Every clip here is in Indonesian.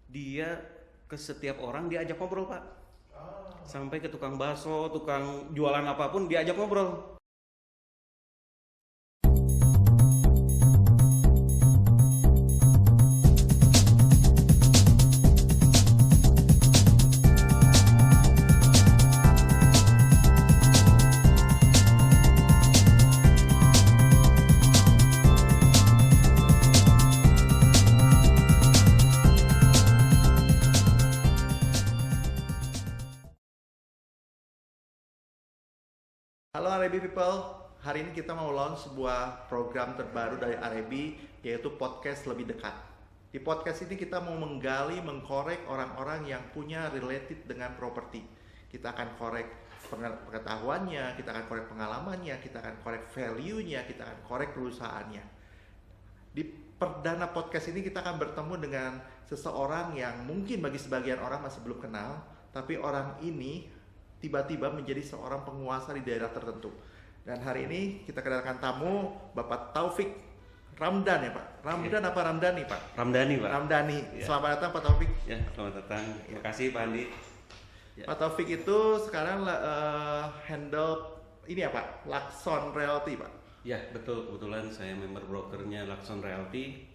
dia ke setiap orang diajak ngobrol Pak. Sampai ke tukang bakso, tukang jualan apapun diajak ngobrol. Halo Arebi People, hari ini kita mau launch sebuah program terbaru dari Arebi, yaitu podcast lebih dekat. Di podcast ini kita mau menggali, mengkorek orang-orang yang punya related dengan properti. Kita akan korek pengetahuannya, kita akan korek pengalamannya, kita akan korek value-nya, kita akan korek perusahaannya. Di perdana podcast ini kita akan bertemu dengan seseorang yang mungkin bagi sebagian orang masih belum kenal, tapi orang ini tiba-tiba menjadi seorang penguasa di daerah tertentu. Dan hari ini kita kedatangan tamu Bapak Taufik Ramdan ya Pak. Ramdan apa Ramdhani Pak? Ramdhani Pak. Ramdhani. Ya. Selamat datang Pak Taufik. Ya, selamat datang. Terima kasih Pak Andi. Ya. Pak Taufik itu sekarang handle ini ya Pak, Lakson Realty Pak. Ya betul, kebetulan saya member brokernya Lakson Realty.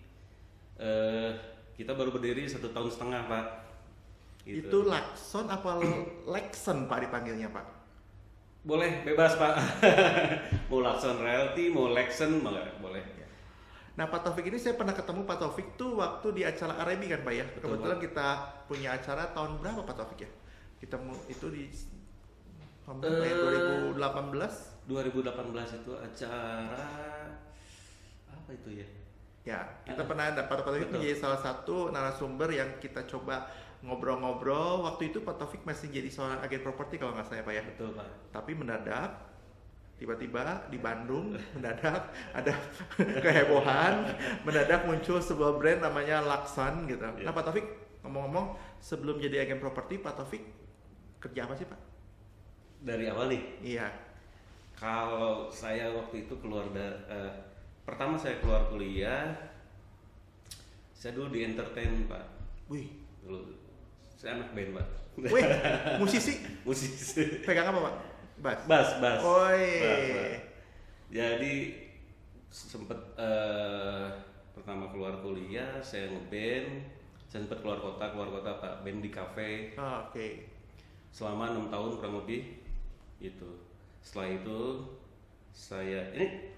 Kita baru berdiri 1,5 tahun Pak. Gitu. Itu Lakson apa Lexon Pak dipanggilnya Pak? Boleh, bebas Pak. Mau Lakson Realty, mau Lexon, boleh. Nah Pak Taufik ini saya pernah ketemu Pak Taufik tuh waktu di acara Arebi kan Pak ya. Betul, Kebetulan Pak. kita punya acara tahun berapa Pak Taufik ya? Kita itu di tahun berapa ya? 2018? 2018 itu acara apa itu ya? Ya, kita pernah dapat Pak Taufik Betul. menjadi salah satu narasumber yang kita coba ngobrol-ngobrol. Waktu itu Pak Taufik masih jadi seorang agen properti kalau nggak salah Pak ya. Betul Pak. Tapi mendadak tiba-tiba di Bandung mendadak ada kehebohan, mendadak muncul sebuah brand namanya Lakson gitu. Yeah. Nah Pak Taufik, ngomong-ngomong sebelum jadi agen properti Pak Taufik kerja apa sih Pak? Dari awal nih, Iya. kalau saya waktu itu pertama saya keluar kuliah, saya dulu di entertain Pak. Wih, Dulu saya anak band Pak. wih, musisi Musisi. pegang apa Pak? Bass. Bass. Oi. Bass. Jadi sempet pertama keluar kuliah saya ngeband, saya sempet keluar kota Pak, band di kafe Oh, oke. selama 6 tahun kurang lebih gitu. Setelah itu saya ini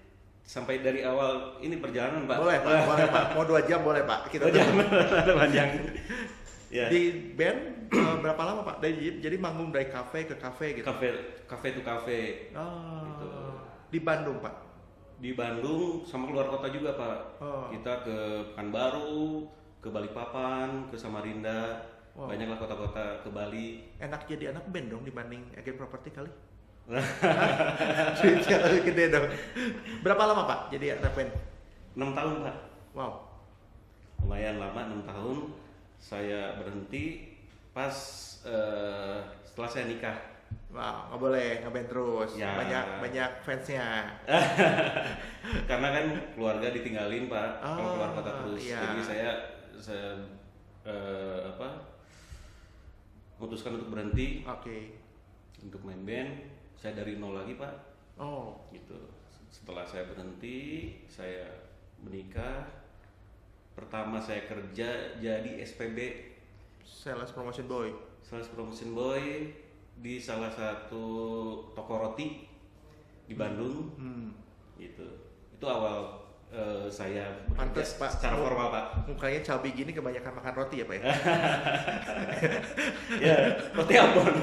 sampai dari awal ini perjalanan Pak. Boleh Pak. Mau 2 jam boleh Pak. Kita Ada panjang. Ya. di band berapa lama Pak? Jadi manggung dari kafe ke kafe gitu. Kafe to kafe. Oh. Gitu. Di Bandung Pak. Di Bandung sama keluar kota juga Pak. Oh. Kita ke Pekanbaru, ke Balikpapan, ke Samarinda, Wow. banyaklah kota-kota ke Bali. Enak jadi anak band dong dibanding agen properti kali. Duitnya lebih gede dong. Berapa lama Pak jadi anak band? 6 tahun Pak. Wow. Lumayan lama 6 tahun. Saya berhenti pas setelah saya nikah. Wow, nggak boleh ngeband terus. Ya. Banyak fansnya. Karena kan keluarga ditinggalin Pak, kalau Oh, keluar kota terus. iya. Jadi saya memutuskan untuk berhenti Oke. untuk main band. Saya dari nol lagi Pak. Oh. Gitu. Setelah saya berhenti, saya menikah. Pertama saya kerja jadi SPB, Sales Promotion Boy. Sales Promotion Boy, di salah satu toko roti di Bandung. Gitu. Itu awal saya Pantes, Pak. secara formal Pak. Mukanya cabai gini kebanyakan makan roti ya Pak ya? Ya, roti Ambon.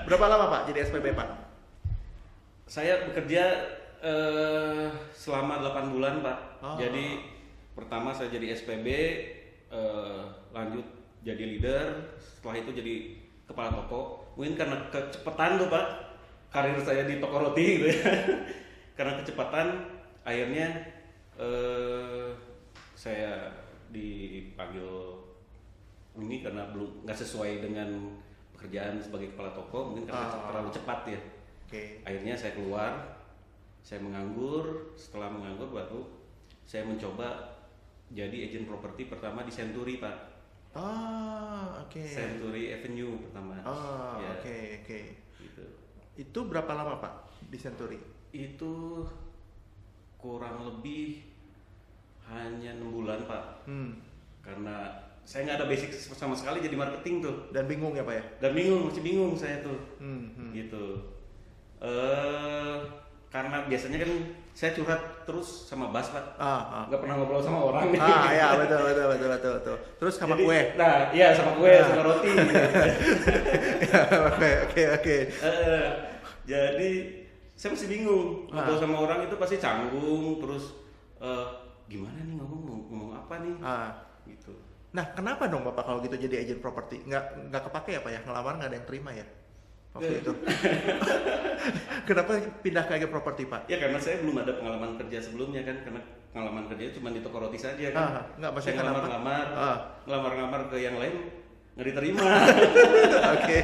Berapa lama Pak jadi SPB Pak? Saya bekerja selama 8 bulan Pak. Oh. Jadi pertama saya jadi SPB, lanjut jadi leader, setelah itu jadi kepala toko. Mungkin karena kecepatan tuh Pak, karir saya di toko roti gitu ya. Karena kecepatan, akhirnya saya dipanggil ini karena belum nggak sesuai dengan pekerjaan sebagai kepala toko, mungkin karena terlalu cepat ya. Oke. Akhirnya saya keluar, saya menganggur. Setelah menganggur baru saya mencoba jadi agent properti pertama di Century Pak. Oh, oke. Century Avenue pertama. Oh, Ya, oke. gitu. Itu berapa lama Pak di Century? Itu kurang lebih hanya 6 bulan Pak, karena saya nggak ada basic sama sekali jadi marketing tuh, Dan bingung ya Pak ya? dan masih bingung saya tuh, gitu. Karena biasanya kan saya curhat terus sama Bas Pak, nggak pernah ngobrol sama orang. Ya betul. Terus sama Jadi, kue. Nah, iya sama kue, sama roti. Oke. Jadi saya masih bingung ngobrol sama orang itu pasti canggung terus gimana nih ngomong apa nih gitu. Nah, kenapa dong Bapak kalau gitu jadi agent properti? Nggak kepake ya Pak ya? Ngelamar nggak ada yang terima ya? Waktu itu. Kenapa pindah ke agent properti Pak? Ya karena saya belum ada pengalaman kerja sebelumnya kan, karena pengalaman kerja cuma di toko roti saja kan. Nggak, maksudnya saya kenapa? ngelamar ke yang lain nggak diterima. Oke.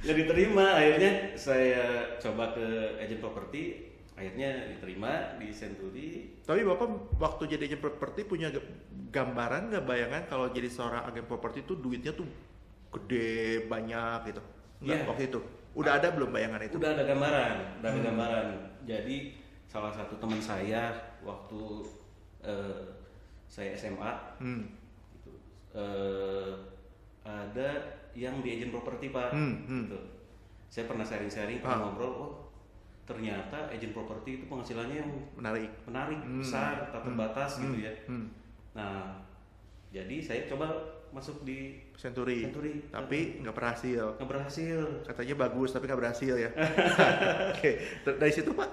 Nggak diterima, akhirnya saya coba ke agent properti, akhirnya diterima di Century. Tapi Bapak waktu jadi agen properti punya gambaran nggak, bayangan kalau jadi seorang agen properti itu duitnya tuh gede, banyak gitu? Nggak, Iya. waktu itu? Udah ada belum bayangan itu? Udah ada gambaran. Jadi salah satu teman saya waktu saya SMA, gitu, ada yang di agen properti Pak. Gitu. Saya pernah sharing-sharing, pernah ngobrol, ternyata agen properti itu penghasilannya yang Menarik. besar, tak terbatas gitu ya. Nah, jadi saya coba masuk di Century. Tapi nggak berhasil. nggak berhasil. Katanya bagus tapi nggak berhasil ya. Oke. Dari situ Pak?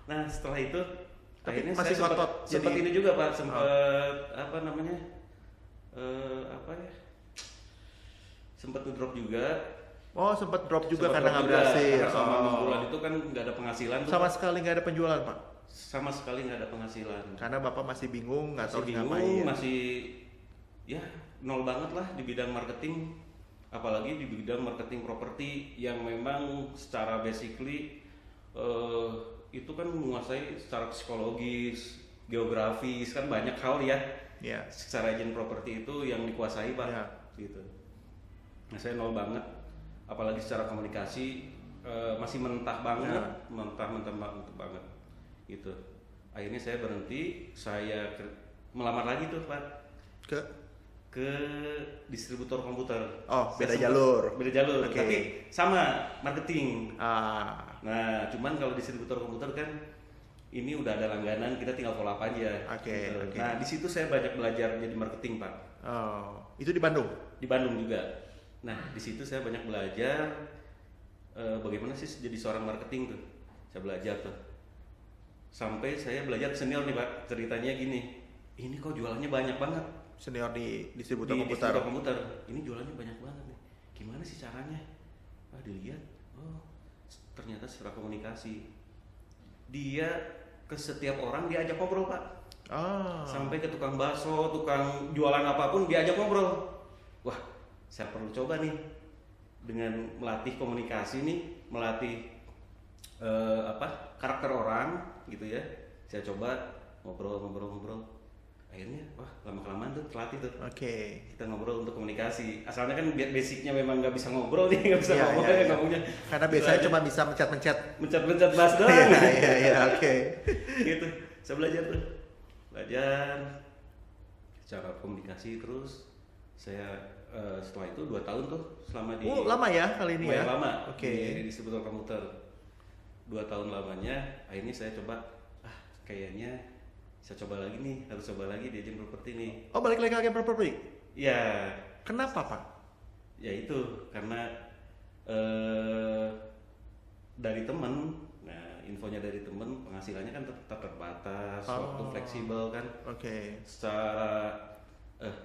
Nah, setelah itu Tapi akhirnya masih saya ngotot sempat jadi- ini juga Pak, apa namanya? Apa ya? Sempat ngedrop juga. Oh, sempat drop juga Sempat karena drop nggak juga, berhasil. karena selama 6 bulan itu kan nggak ada penghasilan tuh, Sama Pak. sekali nggak ada penjualan Pak? Sama sekali nggak ada penghasilan. Karena Bapak masih bingung, nggak tahu Masih ngapain. bingung, masih ya nol banget lah di bidang marketing, apalagi di bidang marketing properti yang memang secara basically itu kan menguasai secara psikologis, geografis, kan banyak hal ya. Ya. Secara agent properti itu yang dikuasai Pak, Ya. gitu. Nah, saya nol banget, apalagi secara komunikasi masih mentah banget, mentah banget, gitu. Akhirnya saya berhenti, saya melamar lagi tuh Pak ke distributor komputer. Oh, beda Saya jalur. beda jalur, Oke. tapi sama marketing. Ah, Nah, cuman kalau distributor komputer kan ini udah ada langganan, kita tinggal follow up aja. Oke, gitu. oke. Nah, di situ saya banyak belajar jadi marketing Pak. oh, itu di Bandung. Di Bandung juga. Nah, di situ saya banyak belajar bagaimana sih jadi seorang marketing tuh. Saya belajar tuh. Sampai saya belajar ke senior nih Pak. Ceritanya gini, ini kok jualannya banyak banget Senior di distributor di komputer. distributor komputer. Ini jualannya banyak banget nih. Gimana sih caranya? Dilihat, oh ternyata secara komunikasi. Dia ke setiap orang diajak ngobrol Pak. Ah, Sampai ke tukang bakso, tukang jualan apapun diajak ngobrol. Wah, saya perlu coba nih dengan melatih komunikasi nih, melatih karakter orang gitu ya. Saya coba ngobrol. Akhirnya, wah lama-kelamaan tuh terlatih tuh. Oke. Kita ngobrol untuk komunikasi. Asalnya kan basicnya memang nggak bisa ngobrol nih, nggak bisa Iya, ngomong iya, ya iya. ngomongnya. Karena biasanya cuma bisa mencet-mencet. mencet bahas doang. Iya, oke. Gitu. Saya belajar cara komunikasi terus. Saya setelah itu 2 tahun tuh selama di Lama ya kali ini ya. lumayan lama Oke. di distributor komputer. 2 tahun lamanya, akhirnya saya coba kayaknya saya coba lagi nih, harus coba lagi di agent properti nih. Oh, balik lagi ke agen properti. Ya, Kenapa, Pak? ya itu karena dari temen, nah infonya dari temen, penghasilannya kan tetap terbatas, waktu fleksibel kan, Oke. secara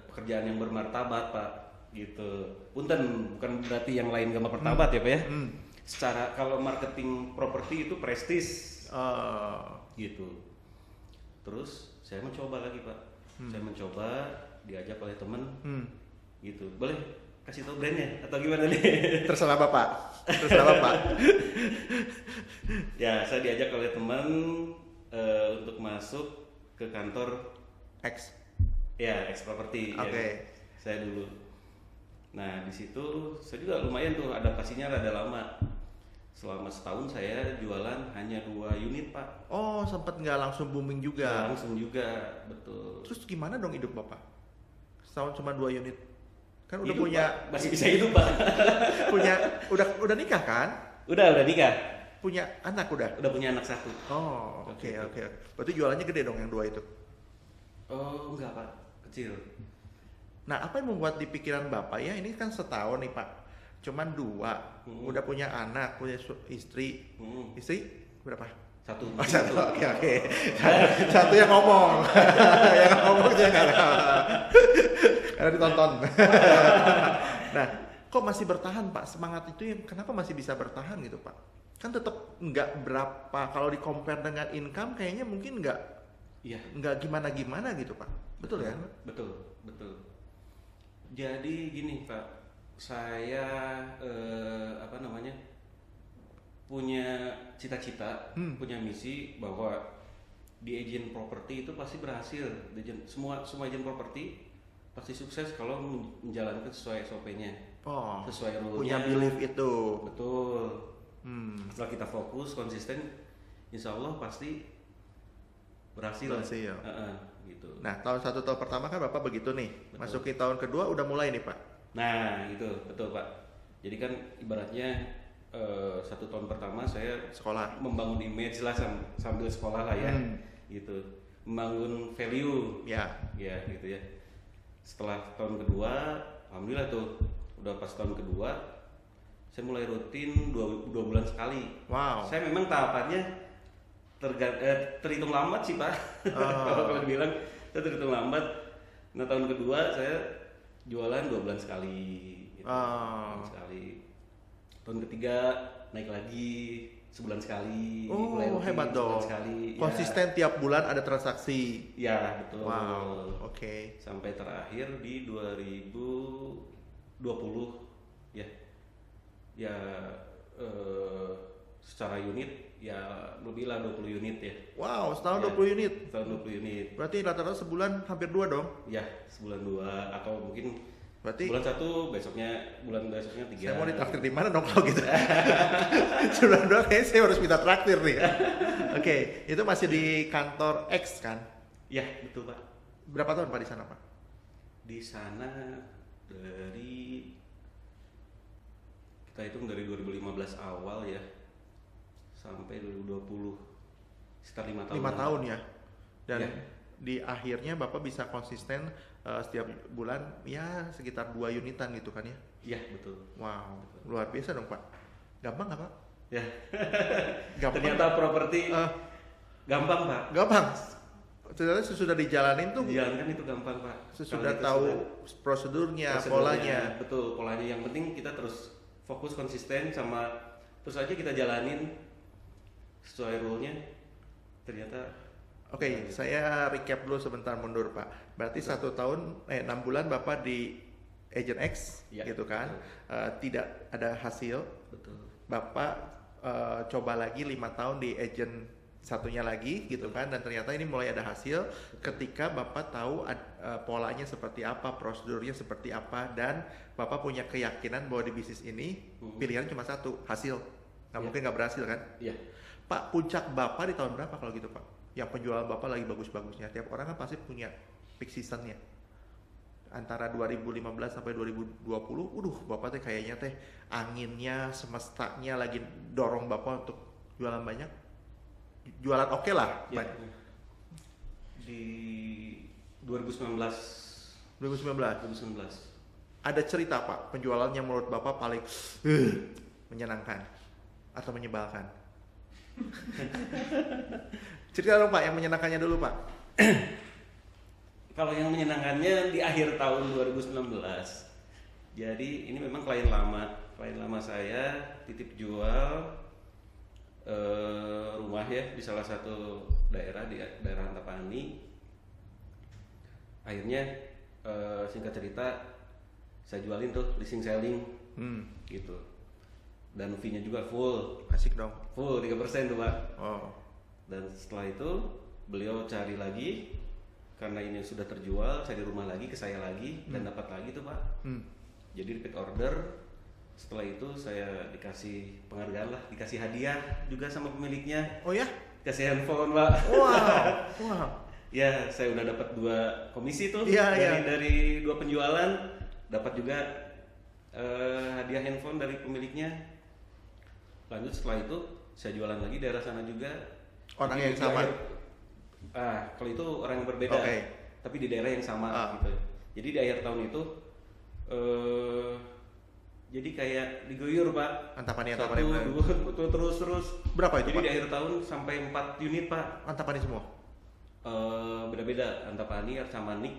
pekerjaan yang bermartabat Pak, gitu. Punten, bukan berarti yang lain gak bermartabat ya Pak ya. Secara kalau marketing properti itu prestis, gitu. Terus saya mencoba lagi Pak, saya mencoba diajak oleh temen, gitu. Boleh kasih tahu brandnya atau gimana nih? Terserah Bapak. Ya, saya diajak oleh teman untuk masuk ke kantor X. ya X Property. Oke. saya dulu. Nah di situ saya juga lumayan tuh adaptasinya rada lama. Selama setahun saya jualan hanya 2 unit pak. Oh, sempat nggak langsung booming Nggak juga. langsung juga, betul. Terus gimana dong hidup Bapak? Setahun cuma 2 unit. Kan udah Hidup, punya Pak. Masih bisa hidup pak. punya udah nikah kan? Udah nikah. Punya anak udah. Udah punya anak 1. Oh, oke Oke. oke. Berarti jualannya gede dong yang 2 itu. Oh enggak pak, kecil. Nah, apa yang membuat di pikiran Bapak ya ini kan setahun nih Pak, cuman 2, udah punya anak, punya istri, istri berapa? 1. Oh, 1, oke. Satu yang ngomong, yang ngomong dia nggak ada, karena ditonton. Nah, kok masih bertahan Pak? Semangat itu yang kenapa masih bisa bertahan gitu Pak? Kan tetap nggak berapa, kalau di compare dengan income kayaknya mungkin Iya. nggak gimana-gimana gitu Pak, betul ya? Betul. Jadi gini Pak, saya punya cita-cita, punya misi bahwa di agent properti itu pasti berhasil. Semua agent properti pasti sukses kalau menjalankan sesuai SOP-nya, Oh, sesuai rule-nya. punya belief itu. Betul. Setelah kita fokus, konsisten, insya Allah pasti berhasil. Berhasil. Gitu. Nah, tahun pertama kan Bapak begitu nih. Betul. Masuki tahun kedua udah mulai nih Pak. Nah, itu betul Pak. Jadi kan ibaratnya 1 tahun pertama saya Sekolah. membangun image lah sambil sekolah lah ya, gitu. Membangun value, Ya. gitu ya. Setelah tahun kedua, alhamdulillah tuh, udah pas tahun kedua, saya mulai rutin 2 bulan sekali. Wow. Saya memang tahapannya terhitung lambat sih Pak. Kalau dibilang saya terhitung lambat. Nah tahun kedua saya jualan 2 bulan sekali, gitu. Oh. 2 bulan sekali. Tahun ketiga naik lagi sebulan sekali. Oh, mulai rutin hebat sebulan dong. sekali. Konsisten tiap bulan ada transaksi. Ya betul. Wow. Oke. Sampai terakhir di 2020 ya. Ya secara unit ya lebih lah 20 unit ya. Wow, setahun Ya. 20 unit. Tahun 20 unit. Berarti rata-rata sebulan hampir 2 dong. Ya, sebulan 2 atau mungkin Berarti bulan 1, bulan besoknya 3. saya mau ditraktir di mana dong kalau gitu? Sebulan 2 kayaknya saya harus minta traktir nih. Oke, itu masih di kantor X kan? Ya, betul Pak. Berapa tahun Pak di sana Pak? Di sana dari kita hitung dari 2015 awal ya sampai 2020, sekitar 5 tahun. 5 tahun ya. Dan Ya. di akhirnya Bapak bisa konsisten setiap bulan ya sekitar 2 unitan gitu kan ya. Iya, betul. Wow, luar biasa dong Pak. Gampang nggak Pak? Ya. Gampang. Ternyata properti Eh, gampang Pak. gampang. Ternyata sesudah dijalanin tuh Dijalankan itu gampang Pak. sesudah Kalau kita tahu sudah- prosedurnya, prosedurnya, polanya. Betul, polanya. Yang penting kita terus fokus, konsisten, sama terus aja kita jalanin sesuai rule-nya. Ternyata Oke, saya recap dulu sebentar mundur Pak. Berarti 1 tahun 6 bulan Bapak di Agent X Ya, gitu kan. Tidak ada hasil. betul. Bapak coba lagi 5 tahun di agent satunya lagi gitu kan, dan ternyata ini mulai ada hasil ketika Bapak tahu polanya seperti apa, prosedurnya seperti apa, dan Bapak punya keyakinan bahwa di bisnis ini pilihan cuma satu, hasil. Nggak Ya. mungkin nggak berhasil kan? Iya. Pak, puncak Bapak di tahun berapa kalau gitu Pak? Yang penjualan Bapak lagi bagus-bagusnya. Tiap orang kan pasti punya peak seasonnya. Antara 2015 sampai 2020, Bapak teh kayaknya teh anginnya, semestanya lagi dorong Bapak untuk jualan banyak. Jualan oke lah. Ya. Di 2019. 2019. Ada cerita Pak, penjualannya menurut Bapak paling menyenangkan atau menyebalkan? Cerita dong Pak, yang menyenangkannya dulu Pak. Kalau yang menyenangkannya di akhir tahun 2019. Jadi ini memang klien lama saya titip jual rumah ya di salah satu daerah di daerah Antapani. Akhirnya singkat cerita saya jualin tuh, leasing selling gitu. Dan fee-nya juga full. Asik dong. Full 3% tuh Pak. Oh. Dan setelah itu beliau cari lagi karena ini sudah terjual, saya di rumah lagi, ke saya lagi, dan dapat lagi tuh Pak. Jadi repeat order. Setelah itu saya dikasih penghargaan lah, dikasih hadiah juga sama pemiliknya. Oh ya? Kasih handphone Pak. Wow. Ya, saya udah dapat 2 komisi tuh dari 2 penjualan, dapat juga hadiah handphone dari pemiliknya. Lanjut setelah itu saya jualan lagi daerah sana juga. Orang Jadi yang sama. kalau itu orang yang berbeda, tapi di daerah yang sama gitu. Jadi di akhir tahun itu jadi kayak diguyur Pak. Antapani. 1, 2, terus. Berapa itu Jadi Pak? di akhir tahun sampai 4 unit Pak. Antapani semua? Beda-beda, Antapani, Arcamanik,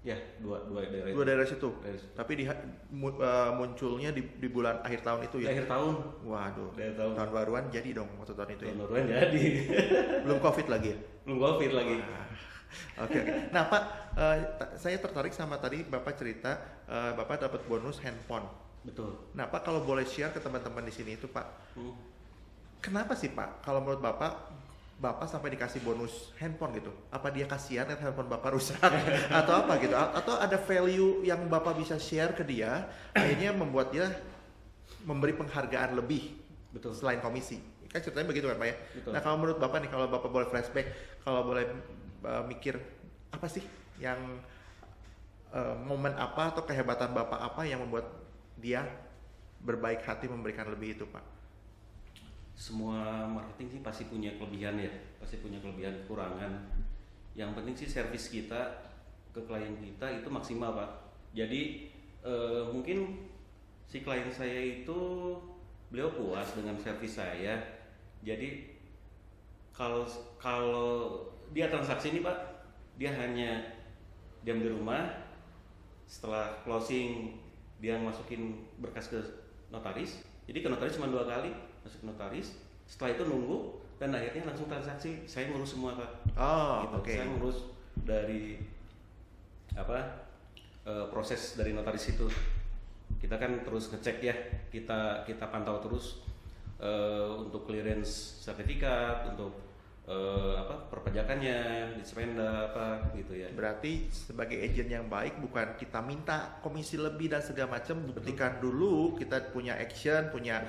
ya dua daerah. 2 daerah situ. Dari situ. Tapi munculnya di bulan akhir tahun itu Di ya? akhir tahun. Waduh. Di akhir tahun. Tahun baruan jadi dong waktu tahun itu ya? Tahun baruan jadi. Belum COVID lagi ya? Belum COVID lagi. Oke. Nah Pak, saya tertarik sama tadi Bapak cerita Bapak dapat bonus handphone. Betul. Nah Pak, kalau boleh share ke teman-teman di sini itu Pak, kenapa sih Pak kalau menurut Bapak sampai dikasih bonus handphone gitu? Apa dia kasihan lihat handphone Bapak rusak atau apa gitu? Atau ada value yang Bapak bisa share ke dia akhirnya membuat dia memberi penghargaan lebih? Betul. Selain komisi. Kan ceritanya begitu kan Pak ya? Betul. Nah kalau menurut Bapak nih, kalau Bapak boleh flashback, kalau boleh mikir apa sih yang momen apa atau kehebatan Bapak apa yang membuat dia berbaik hati memberikan lebih itu Pak? Semua marketing sih pasti punya kelebihan ya, pasti punya kelebihan kekurangan. Yang penting sih servis kita ke klien kita itu maksimal Pak. Jadi mungkin si klien saya itu beliau puas dengan servis saya. Jadi kalau dia transaksi ini Pak, dia hanya diam di rumah, setelah closing dia masukin berkas ke notaris. Jadi ke notaris cuma 2 kali, masuk ke notaris, setelah itu nunggu dan akhirnya langsung transaksi. Saya ngurus semua Pak. Gitu. Oke. Saya ngurus dari proses dari notaris itu. Kita kan terus ngecek ya, kita pantau terus untuk clearance sertifikat, untuk perpajakannya, dispenda apa gitu ya. Berarti sebagai agent yang baik bukan kita minta komisi lebih dan segala macam, buktikan dulu kita punya action, punya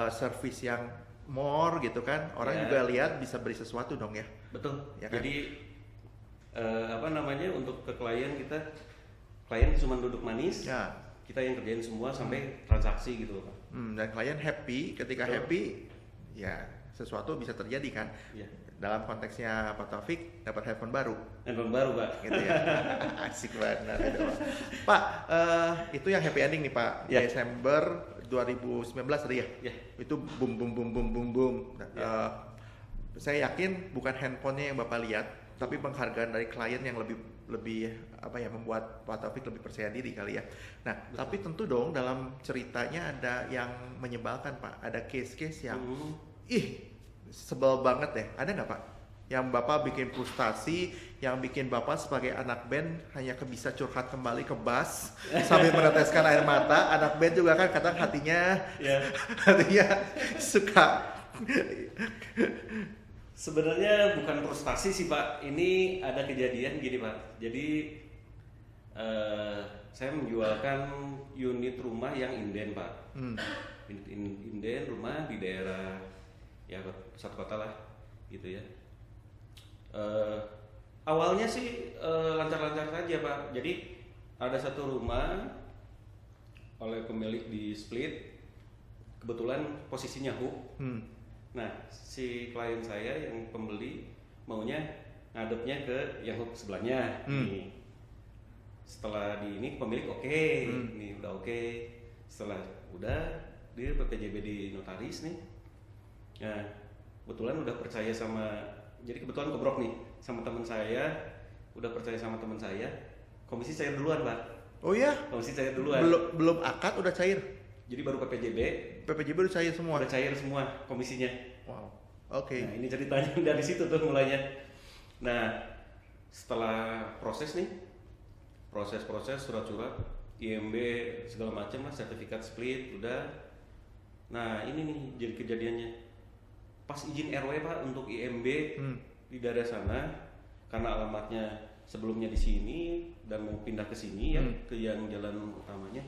service yang more gitu kan. Orang juga lihat bisa beri sesuatu dong ya. Betul. Ya kan? Jadi untuk ke klien cuma duduk manis. Ya. Kita yang kerjain semua sampai transaksi gitu Pak. Dan klien happy, ketika happy ya sesuatu bisa terjadi kan. Iya. Dalam konteksnya Pak Taufik dapat handphone baru. Handphone baru Pak. Gitu ya. Asik banget itu Pak. Itu yang happy ending nih Pak. Ya. Desember 2019 tadi ya. Ya. Itu boom. Saya yakin bukan handphonenya yang Bapak lihat, tapi penghargaan dari klien yang lebih membuat Pak Taufik lebih percaya diri kali ya. Nah, tapi tentu dong dalam ceritanya ada yang menyebalkan Pak. Ada case-case yang sebel banget deh. Ada nggak Pak? Yang Bapak bikin frustasi, yang bikin Bapak sebagai anak band hanya bisa curhat kembali ke bass sambil meneteskan air mata. Anak band juga kan kadang hatinya suka. Sebenarnya bukan frustasi sih Pak. Ini ada kejadian gini Pak. Jadi saya menjualkan unit rumah yang inden Pak. Unit inden rumah di daerah ya pusat kota lah gitu ya. Awalnya sih lancar-lancar saja Pak. Jadi ada satu rumah oleh pemilik di split, kebetulan posisinya hook. Nah si klien saya yang pembeli maunya ngadepnya ke yang hook sebelahnya. Nih. Setelah ini pemilik nih udah oke. Setelah udah dia PPJB di notaris nih. Nah, kebetulan udah percaya jadi kebetulan kebrok nih sama teman saya, udah percaya sama teman saya, komisi cair duluan Pak. Oh ya? Komisi cair duluan. Belum akad udah cair? Jadi baru PPJB udah cair semua? Udah cair semua komisinya. Wow, oke. Nah ini ceritanya dari situ tuh mulainya. Nah setelah proses surat-surat, IMB segala macam lah, sertifikat split udah. Nah ini nih jadi kejadiannya. Pas izin RW Pak untuk IMB di daerah sana, karena alamatnya sebelumnya di sini dan mau pindah ke sini ya, ke yang jalan utamanya.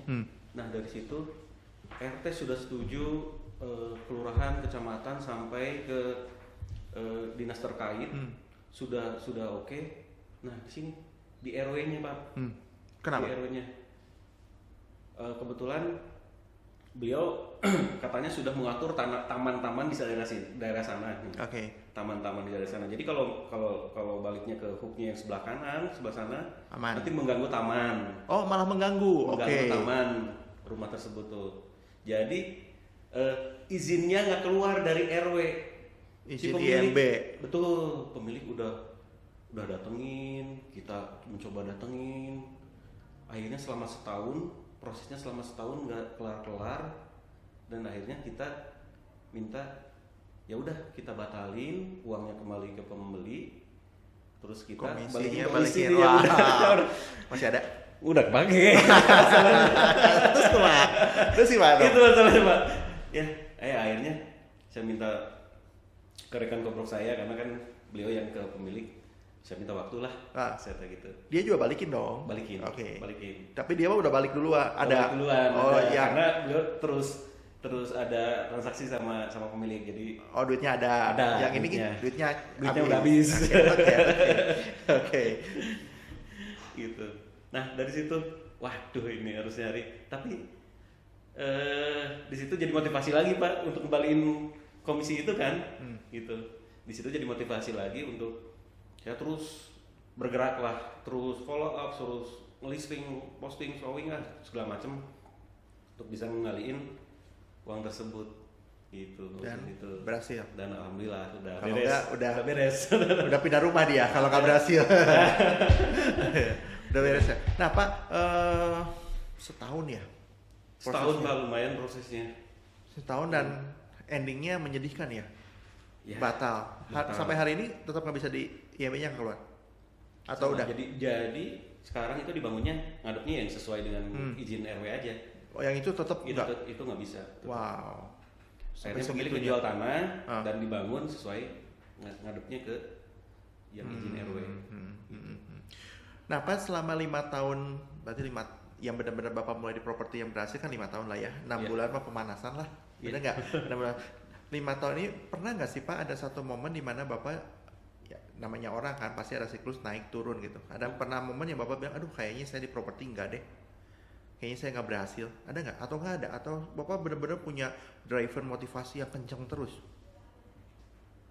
Nah dari situ RT sudah setuju, kelurahan, kecamatan sampai ke dinas terkait sudah oke. Nah di sini di RW-nya Pak. Kenapa? Di RW-nya kebetulan beliau katanya sudah mengatur taman-taman di daerah sana. Oke. Taman-taman di daerah sana. Jadi kalau baliknya ke hooknya yang sebelah kanan, sebelah sana, Aman. nanti mengganggu taman. Oh, malah mengganggu. Oke. Taman rumah tersebut tuh. Jadi izinnya nggak keluar dari RW. Izin IMB. Betul, pemilik udah datengin, kita mencoba datengin. Akhirnya selama setahun, prosesnya selama setahun nggak kelar-kelar, dan akhirnya kita minta ya udah kita batalin, uangnya kembali ke pembeli, terus kita Komisinya balikin balikin. ya Wah. udah. Masih ada. Udah kepake. Terus gimana? Terus gimana? Itu masalahnya Pak. Ya, akhirnya saya minta ke rekan kobrok saya karena kan beliau yang ke pemilik, saya minta waktu lah. Saya gitu. Dia juga balikin dong. Balikin. Oke. Balikin. Tapi dia mah udah balik duluan. Ada. Balik duluan. Oh ada. iya. Karena beliau terus ada transaksi sama pemilik, jadi Duitnya ada. Ada, Yang ini duitnya duitnya udah habis. Oke. Gitu. Nah dari situ, waduh ini harus nyari. Tapi di situ jadi motivasi lagi Pak untuk kembaliin komisi itu kan, gitu. Di situ jadi motivasi lagi untuk ya terus bergerak lah, terus follow up, terus listing, posting, showing lah segala macem untuk bisa ngaliin uang tersebut, gitu. Dan gitu. berhasil. Dan alhamdulillah udah Kalau beres. enggak, udah beres. Udah pindah rumah dia kalau nggak berhasil. Udah beres ya. Nah Pak, setahun ya? Setahun Pak, lumayan prosesnya. Setahun dan endingnya menyedihkan ya? Ya, Batal. Sampai hari ini tetap nggak bisa di IMB-nya keluar? Atau udah? Jadi sekarang itu dibangunnya ngadepnya yang sesuai dengan izin RW aja. Oh yang itu tetap Itu nggak? itu nggak bisa. Wow. Akhirnya pemilik segitunya. jual tanah dan dibangun sesuai ngadepnya ke yang izin RW. Nah Pak, selama 5 tahun, berarti yang benar-benar Bapak mulai di properti yang berhasil kan 5 tahun lah ya. 6 bulan mah pemanasan lah. Benar nggak? 6 bulan. 5 tahun ini pernah nggak sih Pak ada satu momen di mana Bapak, ya, namanya orang kan pasti ada siklus naik turun gitu. Ada pernah momen yang Bapak bilang, aduh kayaknya saya di properti enggak deh, kayaknya saya nggak berhasil. Ada nggak? Atau nggak ada? Atau Bapak benar-benar punya driver motivasi yang kencang terus?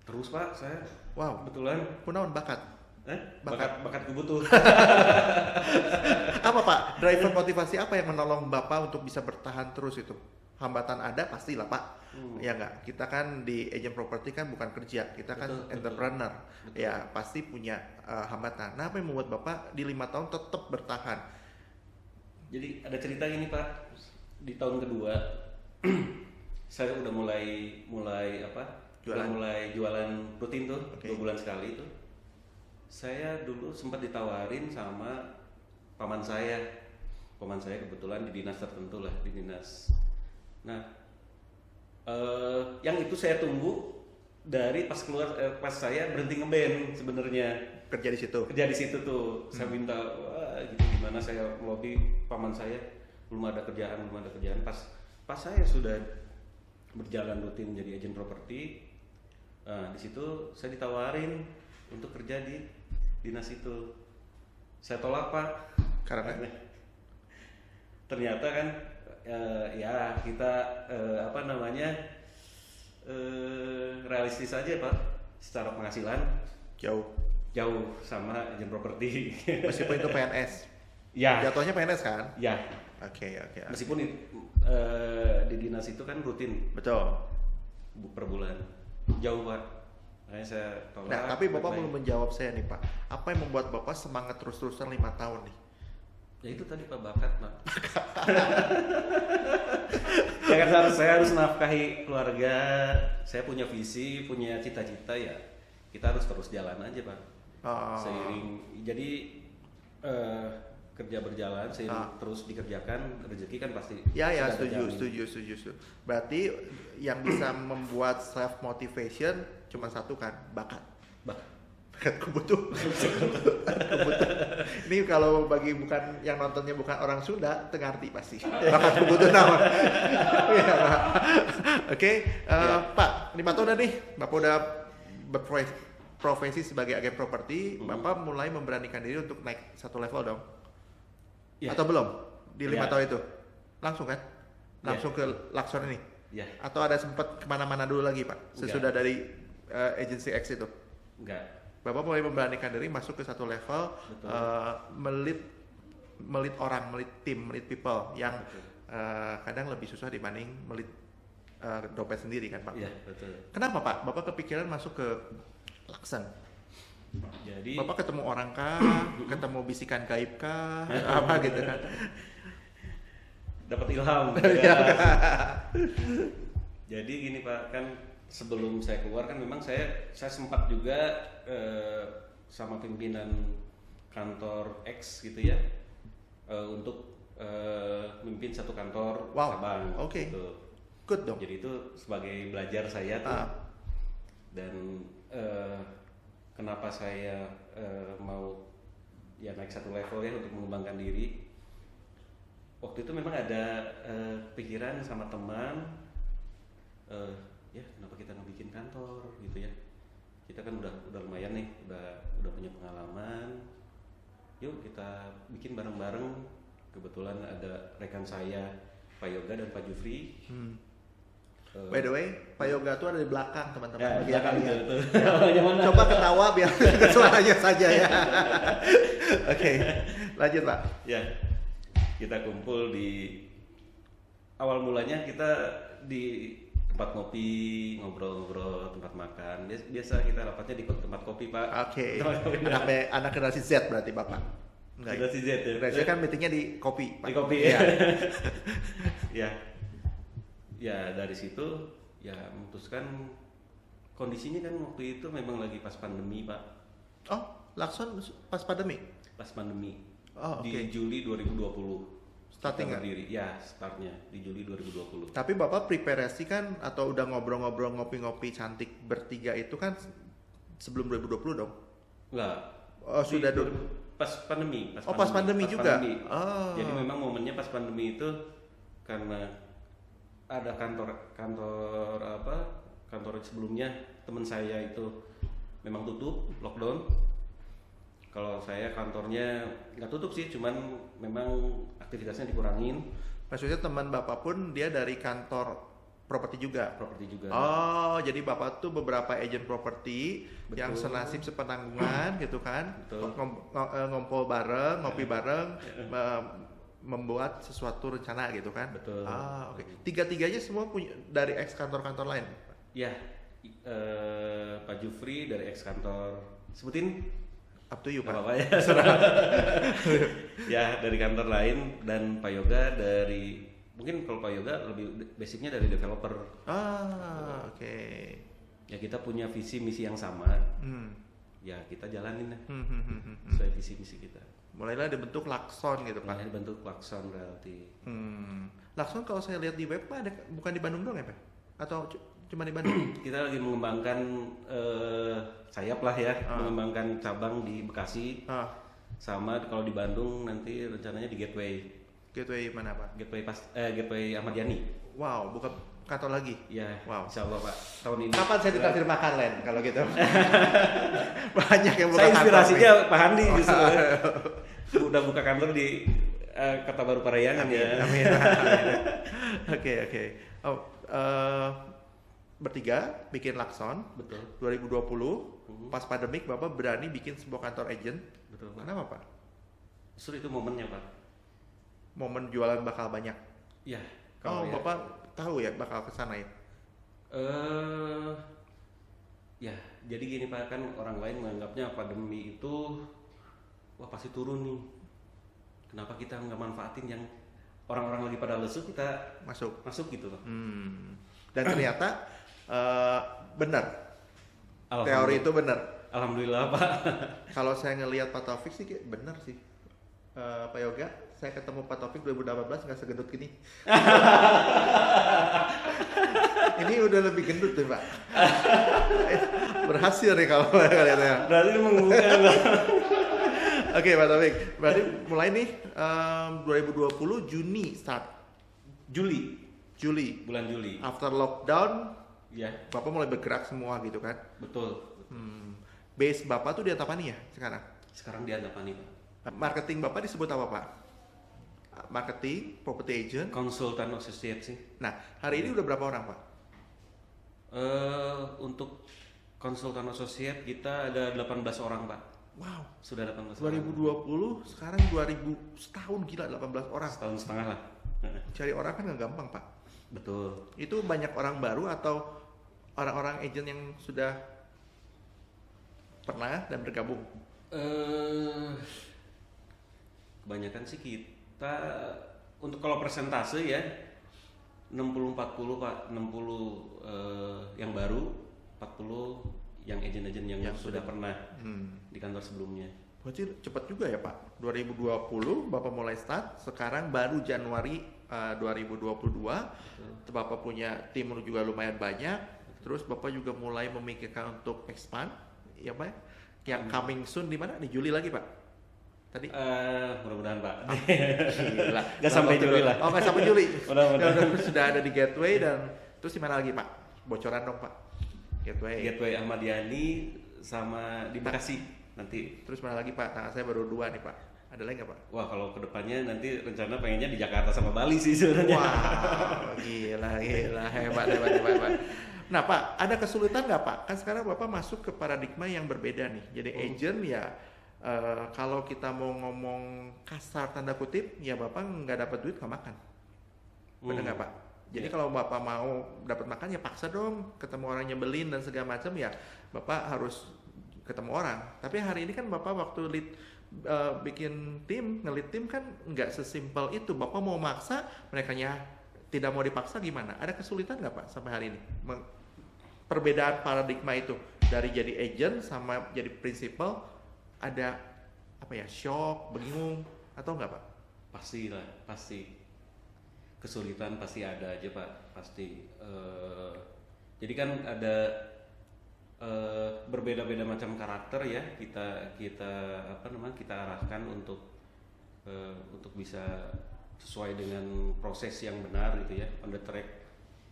Terus Pak, saya Wow. kebetulan Kunaon bakat? bakat kebutuh. Apa Pak? Driver motivasi apa yang menolong Bapak untuk bisa bertahan terus itu? Hambatan ada pastilah Pak. Ya nggak? Kita kan di agent property kan bukan kerja, kita kan Betul. entrepreneur. Ya pasti punya hambatan. Nah apa yang membuat Bapak di 5 tahun tetap bertahan? Jadi ada cerita gini Pak, di tahun kedua saya udah mulai apa? Jualan. Udah mulai jualan rutin tuh, Oke. 2 bulan sekali tuh. Saya dulu sempat ditawarin sama paman saya. Paman saya kebetulan di dinas tertentu lah, di dinas. Nah, yang itu saya tunggu dari pas pas saya berhenti ngeband sebenarnya. Kerja di situ. Kerja di situ tuh, saya minta, wah gitu gimana saya lobby paman saya, belum ada kerjaan. Pas saya sudah berjalan rutin jadi agen properti, di situ saya ditawarin untuk kerja di dinas itu. Saya tolak Pak, Karena ternyata kan ya kita apa namanya realistis aja Pak, secara penghasilan jauh sama agen properti. meskipun itu PNS. Ya. Jatuhnya PNS kan? Ya. Oke. Meskipun di dinas itu kan rutin Betul. per bulan, jauh Pak. Makanya saya tolak. Nah, tapi Bapak belum menjawab saya nih Pak. Apa yang membuat Bapak semangat terus-terusan 5 tahun nih? Ya itu tadi Pak, bakat Pak. Ya kan saya harus nafkahi keluarga, saya punya visi, punya cita-cita, ya kita harus terus jalan aja Pak. Seiring, jadi kerja berjalan, seiring terus dikerjakan, rezeki kan pasti. Ya sudah setuju. Berarti yang bisa membuat self motivation cuma satu kan, bakat. Bakat kubutu. Ini kalau bagi bukan yang nontonnya bukan orang Sunda, tengarti pasti. Bakat kubutu naon. Oke, Pak, 5 tahun nih, Bapak udah berprofesi sebagai agen properti, Bapak mulai memberanikan diri untuk naik satu level dong? Ya. Atau belum? Di 5 Ya. tahun itu? Langsung kan? Langsung ke Lakson ini? Ya, Atau ada sempat kemana-mana dulu lagi Pak? Sesudah dari agency X itu? enggak. Bapak mulai memberanikan diri masuk ke satu level, Betul. melit orang, melit tim, melit people yang Betul. kadang lebih susah dibanding melit dompet sendiri kan Pak? Iya, betul. Kenapa Pak? Bapak kepikiran masuk ke Laksan? Jadi Bapak ketemu orang kah? Ketemu bisikan gaib kah? Apa gitu kan? dapat ilham. Iya. Jadi gini Pak, kan sebelum saya keluar kan memang saya sempat juga sama pimpinan kantor X gitu ya, untuk memimpin satu kantor Wow, cabang. oke. Gitu. Good dong. Jadi itu sebagai belajar saya tuh. Dan kenapa saya mau ya naik satu level ya untuk mengembangkan diri. Waktu itu memang ada pikiran sama teman, ya kenapa kita ngebikin kantor gitu ya. Kita kan udah lumayan nih, udah punya pengalaman. Yuk kita bikin bareng-bareng. Kebetulan ada rekan saya Pak Yoga dan Pak Jufri. By the way, Pak Yoga tuh ada di belakang teman-teman. Ya, Bagi belakang yang itu. lihat. Coba ketawa biar suaranya saja ya. Oke, lanjut Pak. Ya, kita kumpul di awal mulanya kita di tempat ngopi, ngobrol-ngobrol, tempat makan. Biasa kita rapatnya di tempat kopi, Pak. Oke, Tempat kopi. anak generasi Z berarti Bapak. Enggak. Generasi Z ya. Generasi Z kan meetingnya di kopi. Pak. Di kopi ya. Ya. Ya, dari situ ya memutuskan kondisinya kan waktu itu memang lagi pas pandemi, Pak. Oh, Lakson pas pandemi. Pas pandemi. Oh, oke. Di Juli 2020. Starting kita berdiri. Ya, startnya di Juli 2020. Tapi Bapak preparasi kan atau udah ngobrol-ngobrol ngopi-ngopi cantik bertiga itu kan sebelum 2020 dong? Enggak. Oh, sudah dulu. Pas pandemi. Pas pandemi juga? Pandemi. Oh. Jadi memang momennya pas pandemi itu karena ada kantor sebelumnya teman saya itu memang tutup, lockdown. Kalau saya kantornya nggak tutup sih, cuman memang aktivitasnya dikurangin. Maksudnya teman Bapak pun dia dari kantor properti juga? Properti juga. Oh, jadi Bapak tuh beberapa agent properti Betul. yang senasib sepenanggungan gitu kan? Betul. Ngompol bareng, ngopi bareng, membuat sesuatu rencana gitu kan? Betul. Ah, oke. Tiga-tiganya semua punya dari ex kantor-kantor lain? Ya, Pak Jufri dari ex kantor. Sebutin Up to you, Pak. apa-apa ya. Ya, dari kantor lain, dan Pak Yoga dari, mungkin kalau Pak Yoga lebih basicnya dari developer. Ah, oke. Ya kita punya visi misi yang sama. Ya kita jalanin lah sesuai visi misi kita. Mulailah dibentuk Lakson gitu kan? Makanya dibentuk Lakson Realty. Lakson kalau saya lihat di web Pak ada, bukan di Bandung dong ya Pak? Atau cuma di Bandung? Kita lagi mengembangkan sayap lah ya, mengembangkan cabang di Bekasi. Sama kalau di Bandung nanti rencananya di Gateway. Gateway mana Pak? Gateway Ahmad Yani. Wow, buka kantor lagi? Ya, Wow. Insya Allah Pak, tahun ini. Kapan saya dikasih makan Len kalau gitu? Banyak yang buka Saya kantor inspirasinya nih. Pak Handi justru. Udah buka kantor di Kota Baru Parahyangan ya. Amin. Oke. Oh, bertiga bikin Lakson. Betul. 2020 pas pandemik Bapak berani bikin sebuah kantor agent. Betul Pak. Kenapa Pak? Justru itu momennya Pak. Momen jualan bakal banyak. Ya. Oh, ya. Bapak tahu ya bakal kesana ya? Ya, jadi gini Pak, kan orang lain menganggapnya pandemi itu wah pasti turun nih. Kenapa kita nggak manfaatin yang orang-orang lagi pada lesu, kita masuk gitu loh. Dan ternyata benar. Alhamdulillah. Teori itu benar. Alhamdulillah Pak. Kalau saya ngelihat Pak Taufik sih benar sih. Pak Yoga, saya ketemu Pak Taufik 2018 nggak segendut gini. Ini udah lebih gendut tuh Pak. Berhasil nih kalau kalian. Berarti mengumpulkan. Oke, Pak Taufik. Berarti mulai nih 2020 Juni start. Juli. Bulan Juli. After lockdown, Ya, Bapak mulai bergerak semua gitu kan. betul. Base Bapak tuh di Antapani ya sekarang? Sekarang di Antapani, Pak. Marketing Bapak disebut apa, Pak? Marketing, property agent. Konsultan associate sih. Nah, hari ini udah berapa orang, Pak? Untuk konsultan associate kita ada 18 orang, Pak. Wow, Sudah 18 orang. 2020 sekarang 2000 setahun gila 18 orang. Setahun setengah lah. Cari orang kan nggak gampang, Pak. Betul. Itu banyak orang baru atau orang-orang agent yang sudah pernah dan bergabung? Kebanyakan sih kita untuk kalau persentase ya 60-40 Pak, 60 yang baru, 40 yang agent-agent yang sudah pernah di kantor sebelumnya. Berarti cepat juga ya Pak. 2020 Bapak mulai start, sekarang baru Januari 2022. Bapak punya tim juga lumayan banyak. Terus Bapak juga mulai memikirkan untuk expand, ya Pak? Yang coming soon di mana? Di Juli lagi Pak? Tadi? Mudah-mudahan Pak. Gila. Gak sampai Juli lah. Oh nggak sampai Juli. Mudah-mudahan. Sudah ada di Gateway dan terus di mana lagi Pak? Bocoran dong Pak. Gateway Ahmad Yani sama di Bekasi nanti. Terus mana lagi Pak? Nah, saya baru 2 nih Pak. Ada lagi nggak Pak? Wah, kalau kedepannya nanti rencana pengennya di Jakarta sama Bali sih sebenarnya. Wah, gila, hebat. Nah Pak, ada kesulitan nggak Pak? Kan sekarang Bapak masuk ke paradigma yang berbeda nih. Jadi agent ya, kalau kita mau ngomong kasar tanda kutip, ya Bapak nggak dapat duit nggak makan. Bener nggak Pak? Jadi kalau Bapak mau dapat makan ya paksa dong, ketemu orang nyebelin dan segala macam ya Bapak harus ketemu orang. Tapi hari ini kan Bapak waktu bikin tim, ngelit tim kan nggak sesimpel itu. Bapak mau maksa, merekanya tidak mau dipaksa gimana? Ada kesulitan nggak Pak sampai hari ini? Perbedaan paradigma itu dari jadi agent sama jadi principal, ada apa ya, shock, bingung atau nggak Pak? Pasti lah, pasti. Kesulitan pasti ada aja Pak, pasti. Jadi kan ada berbeda-beda macam karakter ya, kita arahkan untuk bisa sesuai dengan proses yang benar gitu ya, on the track.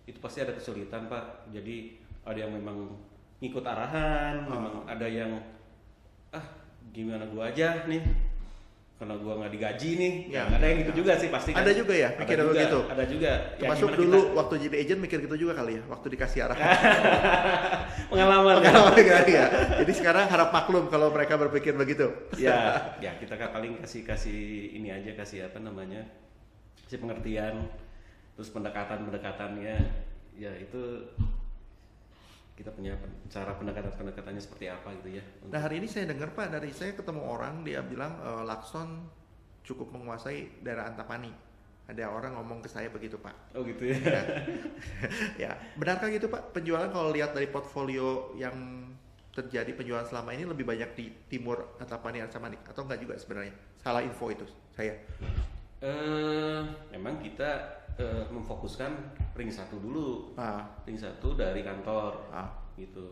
Itu pasti ada kesulitan Pak. Jadi ada yang memang ngikut arahan, memang ada yang gimana gua aja nih, karena gua nggak digaji nih. Ya, ada yang gitu juga sih pasti kan. Ada juga ya mikir begitu. Ada juga. Termasuk dulu waktu jadi agent mikir gitu juga kali ya, waktu dikasih arahan. Pengalaman kali ya. Jadi sekarang harap maklum kalau mereka berpikir begitu. ya kita paling kasih ini aja, kasih kasih pengertian, terus pendekatannya ya itu kita punya cara pendekatannya seperti apa gitu ya. Nah hari ini saya dengar Pak, dari saya ketemu orang dia bilang Lakson cukup menguasai daerah Antapani. Ada orang ngomong ke saya begitu Pak. Oh gitu ya. Ya, benarkah gitu Pak? Penjualan kalau lihat dari portfolio yang terjadi penjualan selama ini lebih banyak di timur Antapani Arca Manik atau enggak juga sebenarnya? Salah info itu saya. Memang kita memfokuskan ring 1 dulu. Ring 1 dari kantor gitu.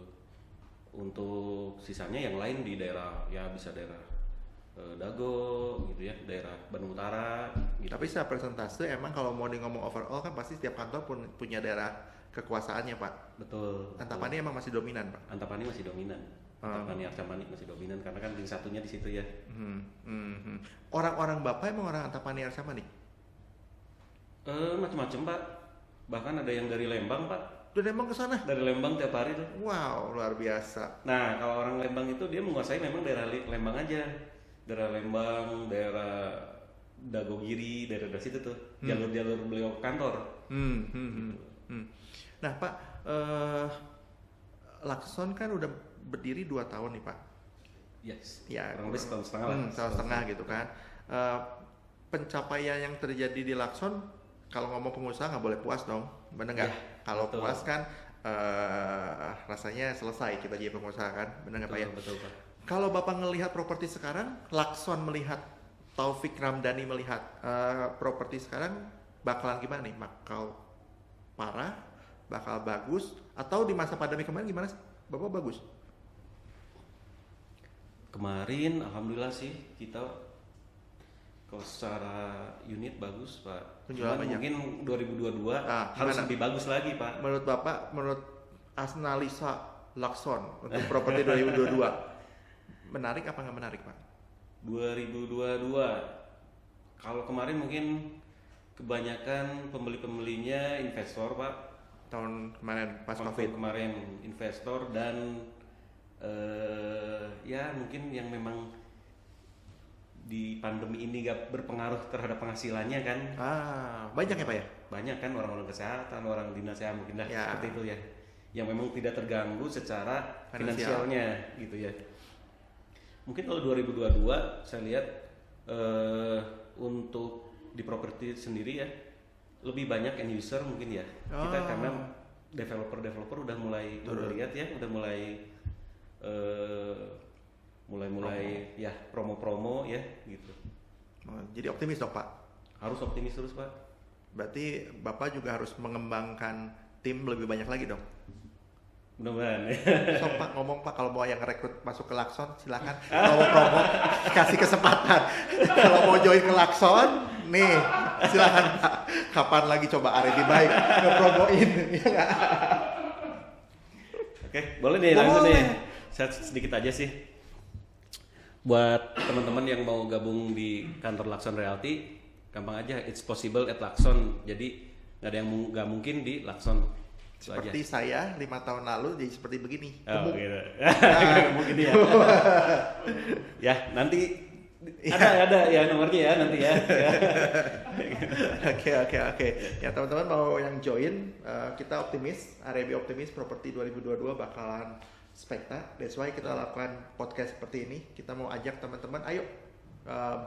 Untuk sisanya yang lain di daerah, ya bisa daerah Dago gitu ya, daerah Bandung Utara gitu. Tapi secara persentase emang kalau mau ngomong overall kan pasti setiap kantor pun punya daerah kekuasaannya Pak. Betul. Antapani emang masih dominan Pak. Antapani masih dominan. Antapani Arca Manik masih dominan karena kan ring 1-nya di situ ya. Orang-orang Bapak emang orang Antapani Arca Manik? Macam-macam Pak. Bahkan ada yang dari Lembang Pak. Dari Lembang ke sana? Dari Lembang tiap hari tuh. Wow, luar biasa. Nah, kalau orang Lembang itu dia menguasai memang daerah Lembang aja. Daerah Lembang, daerah Dagogiri, daerah situ tuh. Jalur-jalur beliau ke kantor. Nah, Pak, Lakson kan udah berdiri 2 tahun nih, Pak. Yes. Ya, kurang lebih setahun setengah lah. Setahun setengah gitu kan. Pencapaian yang terjadi di Lakson, kalau ngomong pengusaha nggak boleh puas dong, bener nggak? Ya, kalau betul. puas kan rasanya selesai kita jadi pengusaha kan, bener nggak Pak ya? Betul Pak. Kalau Bapak ngelihat properti sekarang, Lakson melihat, Taufik Ramdhani melihat properti sekarang bakalan gimana nih? Bakal parah, bakal bagus, atau di masa pandemi kemarin gimana sih? Bapak bagus? Kemarin alhamdulillah sih kita kalau secara unit bagus Pak. Penjualan Cuman banyak. mungkin 2022 harus gimana? lebih bagus lagi Pak. Menurut Bapak, menurut analisa Lakson untuk properti 2022 menarik apa nggak menarik Pak? 2022 kalau kemarin mungkin kebanyakan pembeli-pembelinya investor Pak. Tahun kemarin pas Waktu COVID. kemarin investor dan ya mungkin yang memang di pandemi ini gak berpengaruh terhadap penghasilannya kan. Banyak ya Pak ya? Banyak kan orang-orang kesehatan, orang dinas ya mungkin dah Ya. seperti itu ya. Yang memang tidak terganggu secara Finansial. finansialnya gitu ya. Mungkin kalau 2022 saya lihat untuk di properti sendiri ya lebih banyak end user mungkin ya. Kita karena developer udah mulai lihat ya, udah mulai ya promo-promo ya gitu. Jadi optimis dong Pak. Harus optimis terus Pak. Berarti Bapak juga harus mengembangkan tim lebih banyak lagi dong. Mudah-mudahan ya. So Pak, ngomong Pak, kalau mau yang rekrut masuk ke Lakson silakan. Kalau mau promo kasih kesempatan. Kalau mau join ke Lakson, nih silakan Pak. Kapan lagi coba R&D baik ngepromoin ya nggak? Oke, boleh nih langsung Boleh. nih. Saya sedikit aja sih. Buat teman-teman yang mau gabung di kantor Lakson Realty, gampang aja, it's possible at Lakson. Jadi nggak ada yang nggak mungkin di Lakson. Itu aja. Seperti saya 5 tahun lalu jadi seperti begini. Oh, Gemuk. gitu. Nggak mungkin ya. Ya, nanti ada ya nomornya ya nanti ya. Oke. Ya teman-teman mau yang join, kita optimis, RB optimis properti 2022 bakalan spekta. That's why kita lakukan podcast seperti ini. Kita mau ajak teman-teman, ayo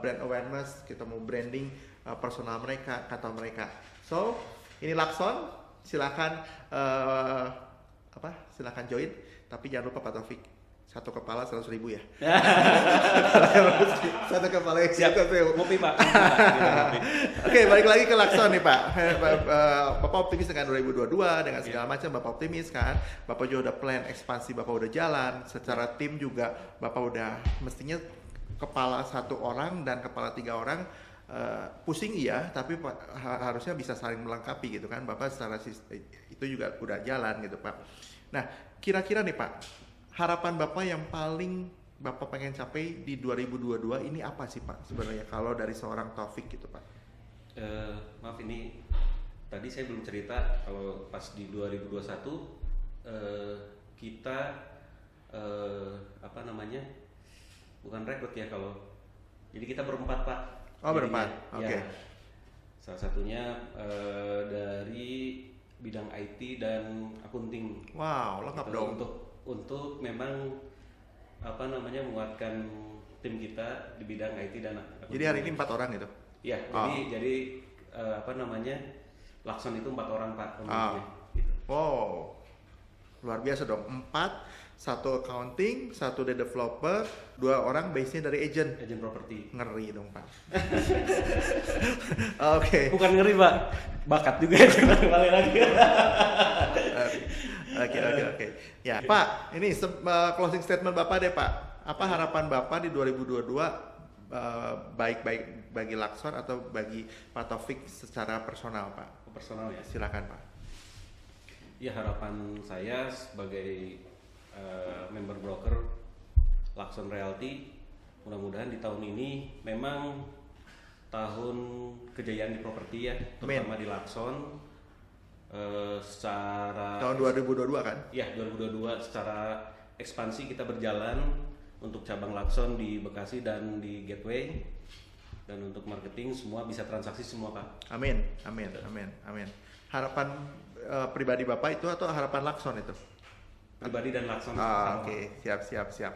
brand awareness, kita mau branding personal mereka, kata mereka. So ini Lakson, silakan silakan join. Tapi jangan lupa Pak Taufik, satu kepala 100.000 ya. Satu kepala yang Siap. Ngopi Pak. Ngopi. Oke, balik lagi ke Lakson nih Pak. Bapak optimis dengan 2022, dengan segala macam Bapak optimis kan. Bapak juga udah plan ekspansi, Bapak udah jalan. Secara tim juga Bapak udah mestinya kepala 1 orang dan kepala 3 orang. Pusing iya, tapi harusnya bisa saling melengkapi gitu kan. Bapak secara itu juga udah jalan gitu Pak. Nah, kira-kira nih Pak, harapan Bapak yang paling Bapak pengen capai di 2022 ini apa sih Pak sebenarnya kalau dari seorang Taufik gitu Pak? Maaf ini tadi saya belum cerita kalau pas di 2021 kita bukan rekrut ya kalau jadi kita berempat Pak. Oh, berempat. Jadinya, Oke. ya, salah satunya dari bidang IT dan akunting. Wow, lengkap Gitu, dong. untuk memang menguatkan tim kita di bidang IT dan akunting. Jadi hari ini 4 orang gitu. Ya, jadi Lakson itu 4 orang Pak pemiliknya. Gitu. Wow, luar biasa dong. 4, 1 accounting, 1 dari developer, 2 orang base-nya dari agent. Agent properti. Ngeri dong Pak. Oke. Bukan ngeri Pak, bakat juga ya kembali lagi. Oke. Ya Pak, ini closing statement Bapak deh Pak. Apa harapan Bapak di 2022 baik bagi Lakson atau bagi Pak Taufik secara personal Pak? Personal ya. Silakan Pak. Ya harapan saya sebagai member broker Lakson Realty, mudah-mudahan di tahun ini memang tahun kejayaan di properti ya, terutama di Lakson. Secara Tahun 2022 kan? Ya 2022 secara ekspansi kita berjalan untuk cabang Lakson di Bekasi dan di Gateway, dan untuk marketing semua bisa transaksi semua Pak. Amin. Harapan pribadi Bapak itu atau harapan Lakson itu? Pribadi dan Lakson. Oke. Siap.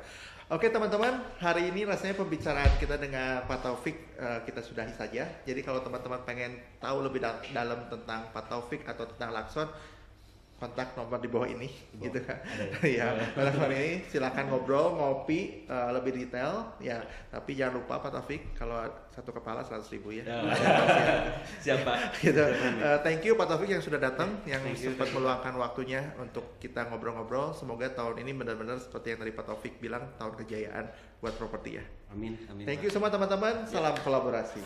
Oke teman-teman, hari ini rasanya pembicaraan kita dengan Pak Taufik kita sudahi saja. Jadi kalau teman-teman pengen tahu lebih dalam tentang Pak Taufik atau tentang Lakson, kontak nomor di bawah ini, gitu kan. Ada Ya, pada hari ini silakan ngobrol, ngopi lebih detail, ya. Tapi jangan lupa Pak Taufik, kalau satu kepala 100.000 ya. Siap Pak. Gitu. Thank you Pak Taufik yang sudah datang, yang Thank you. sempat meluangkan waktunya untuk kita ngobrol-ngobrol. Semoga tahun ini benar-benar seperti yang tadi Pak Taufik bilang, tahun kejayaan buat properti ya. Amin. Thank you semua teman-teman, salam kolaborasi.